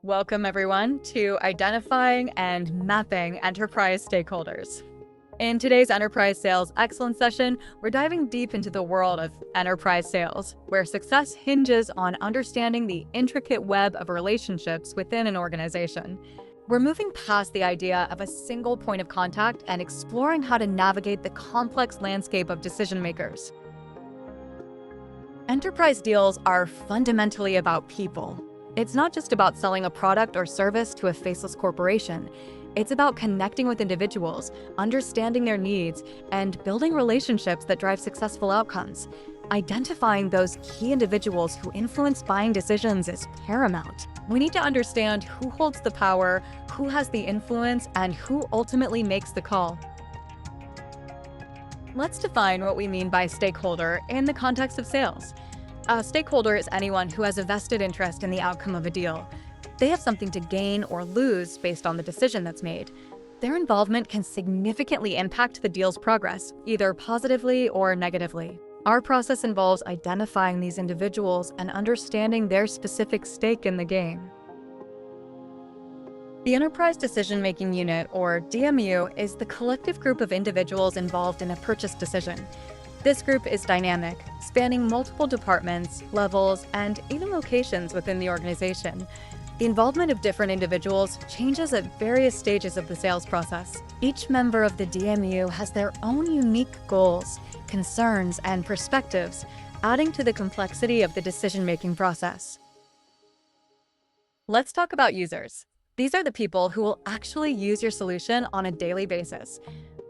Welcome, everyone, to Identifying and Mapping Enterprise Stakeholders. In today's Enterprise Sales Excellence session, we're diving deep into the world of enterprise sales, where success hinges on understanding the intricate web of relationships within an organization. We're moving past the idea of a single point of contact and exploring how to navigate the complex landscape of decision makers. Enterprise deals are fundamentally about people. It's not just about selling a product or service to a faceless corporation. It's about connecting with individuals, understanding their needs, and building relationships that drive successful outcomes. Identifying those key individuals who influence buying decisions is paramount. We need to understand who holds the power, who has the influence, and who ultimately makes the call. Let's define what we mean by stakeholder in the context of sales. A stakeholder is anyone who has a vested interest in the outcome of a deal. They have something to gain or lose based on the decision that's made. Their involvement can significantly impact the deal's progress, either positively or negatively. Our process involves identifying these individuals and understanding their specific stake in the game. The Enterprise Decision-Making Unit, or DMU, is the collective group of individuals involved in a purchase decision. This group is dynamic, spanning multiple departments, levels, and even locations within the organization. The involvement of different individuals changes at various stages of the sales process. Each member of the DMU has their own unique goals, concerns, and perspectives, adding to the complexity of the decision-making process. Let's talk about users. These are the people who will actually use your solution on a daily basis.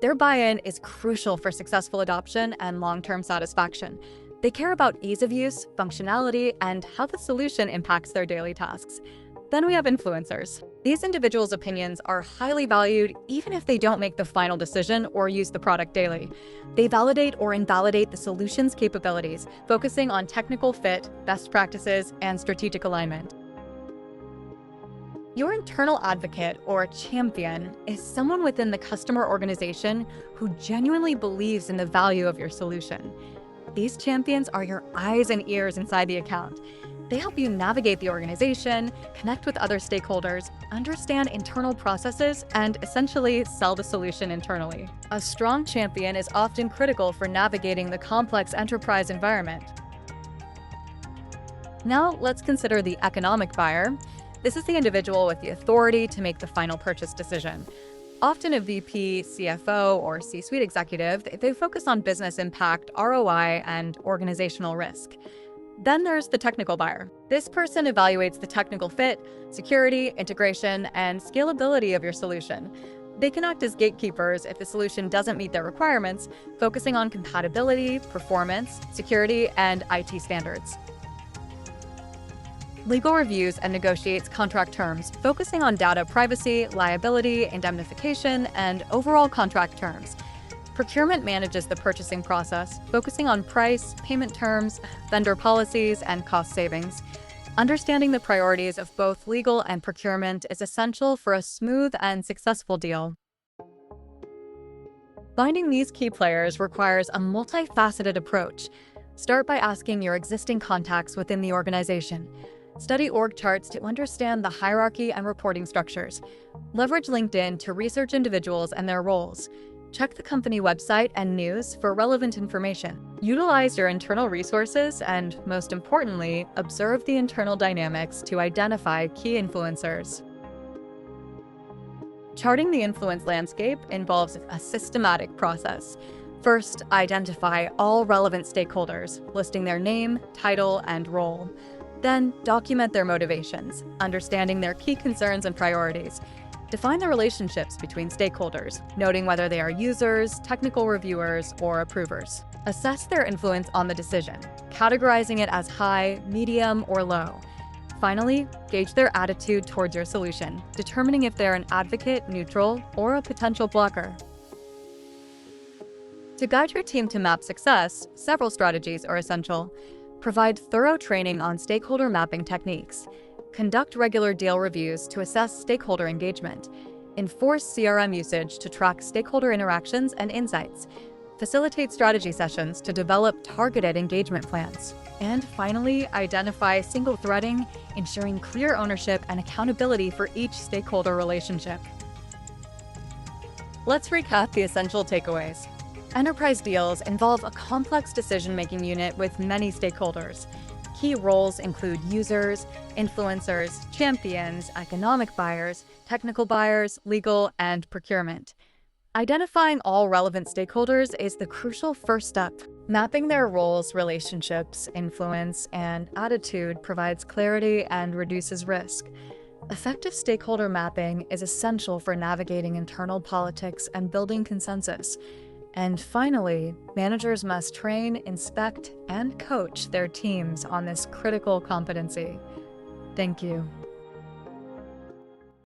Their buy-in is crucial for successful adoption and long-term satisfaction. They care about ease of use, functionality, and how the solution impacts their daily tasks. Then we have influencers. These individuals' opinions are highly valued even if they don't make the final decision or use the product daily. They validate or invalidate the solution's capabilities, focusing on technical fit, best practices, and strategic alignment. Your internal advocate or champion is someone within the customer organization who genuinely believes in the value of your solution. These champions are your eyes and ears inside the account. They help you navigate the organization, connect with other stakeholders, understand internal processes, and essentially sell the solution internally. A strong champion is often critical for navigating the complex enterprise environment. Now let's consider the economic buyer. This is the individual with the authority to make the final purchase decision. Often a VP, CFO, or C-suite executive, they focus on business impact, ROI, and organizational risk. Then there's the technical buyer. This person evaluates the technical fit, security, integration, and scalability of your solution. They can act as gatekeepers if the solution doesn't meet their requirements, focusing on compatibility, performance, security, and IT standards. Legal reviews and negotiates contract terms, focusing on data privacy, liability, indemnification, and overall contract terms. Procurement manages the purchasing process, focusing on price, payment terms, vendor policies, and cost savings. Understanding the priorities of both legal and procurement is essential for a smooth and successful deal. Finding these key players requires a multifaceted approach. Start by asking your existing contacts within the organization. Study org charts to understand the hierarchy and reporting structures. Leverage LinkedIn to research individuals and their roles. Check the company website and news for relevant information. Utilize your internal resources and, most importantly, observe the internal dynamics to identify key influencers. Charting the influence landscape involves a systematic process. First, identify all relevant stakeholders, listing their name, title, and role. Then, document their motivations, understanding their key concerns and priorities. Define the relationships between stakeholders, noting whether they are users, technical reviewers, or approvers. Assess their influence on the decision, categorizing it as high, medium, or low. Finally, gauge their attitude towards your solution, determining if they're an advocate, neutral, or a potential blocker. To guide your team to map success, several strategies are essential. Provide thorough training on stakeholder mapping techniques. Conduct regular deal reviews to assess stakeholder engagement. Enforce CRM usage to track stakeholder interactions and insights. Facilitate strategy sessions to develop targeted engagement plans. And finally, identify single threading, ensuring clear ownership and accountability for each stakeholder relationship. Let's recap the essential takeaways. Enterprise deals involve a complex decision-making unit with many stakeholders. Key roles include users, influencers, champions, economic buyers, technical buyers, legal, and procurement. Identifying all relevant stakeholders is the crucial first step. Mapping their roles, relationships, influence, and attitude provides clarity and reduces risk. Effective stakeholder mapping is essential for navigating internal politics and building consensus. And finally, managers must train, inspect, and coach their teams on this critical competency. Thank you.